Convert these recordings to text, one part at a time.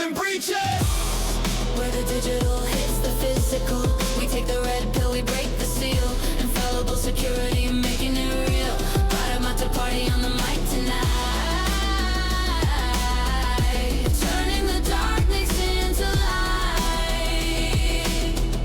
and breach it. Where the digital hits the physical, we take the red pill, we break the seal. Infallible security, making it real. Right, I'm about to party on the mic tonight, turning the darkness into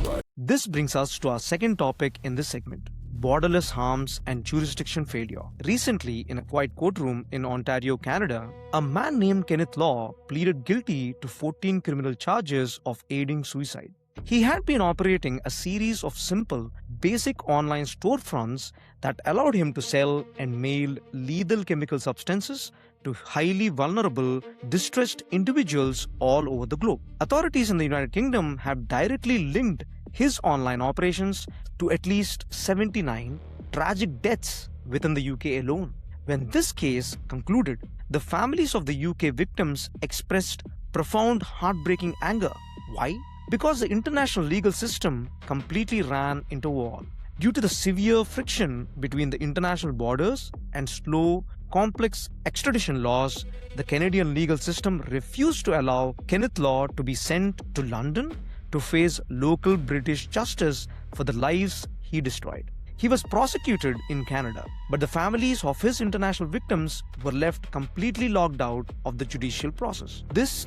light. This brings us to our second topic in this segment: borderless harms and jurisdiction failure. Recently, in a quiet courtroom in Ontario, Canada, a man named Kenneth Law pleaded guilty to 14 criminal charges of aiding suicide. He had been operating a series of simple, basic online storefronts that allowed him to sell and mail lethal chemical substances to highly vulnerable, distressed individuals all over the globe. Authorities in the United Kingdom have directly linked his online operations to at least 79 tragic deaths within the UK alone. When this case concluded, the families of the UK victims expressed profound, heartbreaking anger. Why? Because the international legal system completely ran into a wall. Due to the severe friction between the international borders and slow, complex extradition laws, the Canadian legal system refused to allow Kenneth Law to be sent to London to face local British justice for the lives he destroyed. He was prosecuted in Canada, but the families of his international victims were left completely locked out of the judicial process. This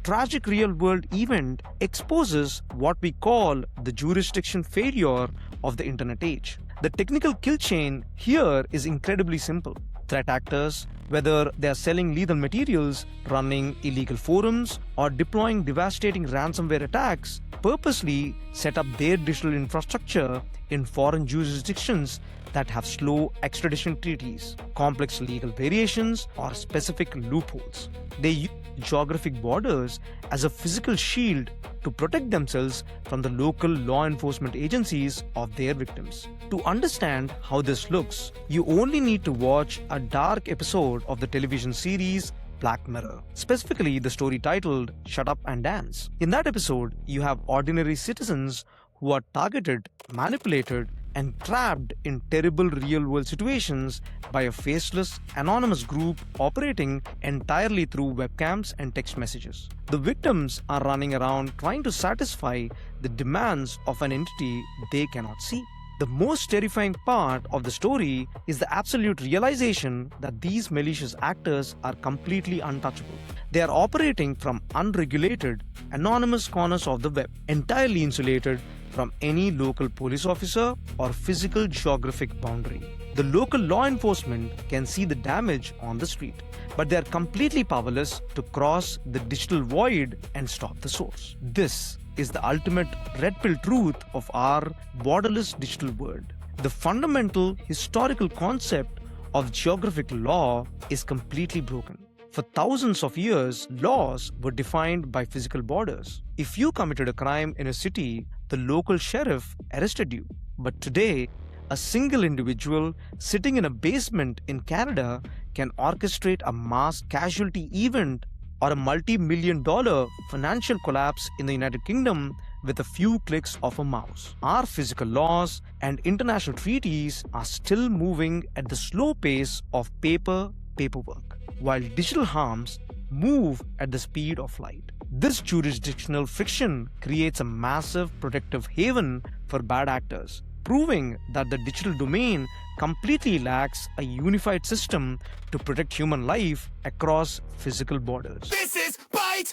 tragic real-world event exposes what we call the jurisdiction failure of the internet age. The technical kill chain here is incredibly simple. Threat actors, whether they are selling lethal materials, running illegal forums, or deploying devastating ransomware attacks, purposely set up their digital infrastructure in foreign jurisdictions that have slow extradition treaties, complex legal variations, or specific loopholes. They use geographic borders as a physical shield to protect themselves from the local law enforcement agencies of their victims. To understand how this looks, you only need to watch a dark episode of the television series Black Mirror, specifically the story titled Shut Up and Dance. In that episode, you have ordinary citizens who are targeted, manipulated, and trapped in terrible real-world situations by a faceless, anonymous group operating entirely through webcams and text messages. The victims are running around trying to satisfy the demands of an entity they cannot see. The most terrifying part of the story is the absolute realization that these malicious actors are completely untouchable. They are operating from unregulated, anonymous corners of the web, entirely insulated from any local police officer or physical geographic boundary. The local law enforcement can see the damage on the street, but they are completely powerless to cross the digital void and stop the source. This is the ultimate red pill truth of our borderless digital world. The fundamental historical concept of geographic law is completely broken. For thousands of years, laws were defined by physical borders. If you committed a crime in a city, the local sheriff arrested you. But today, a single individual sitting in a basement in Canada can orchestrate a mass casualty event or a multi-million-dollar financial collapse in the United Kingdom with a few clicks of a mouse. Our physical laws and international treaties are still moving at the slow pace of paperwork, while digital harms move at the speed of light. This jurisdictional friction creates a massive protective haven for bad actors, proving that the digital domain completely lacks a unified system to protect human life across physical borders. This is Bite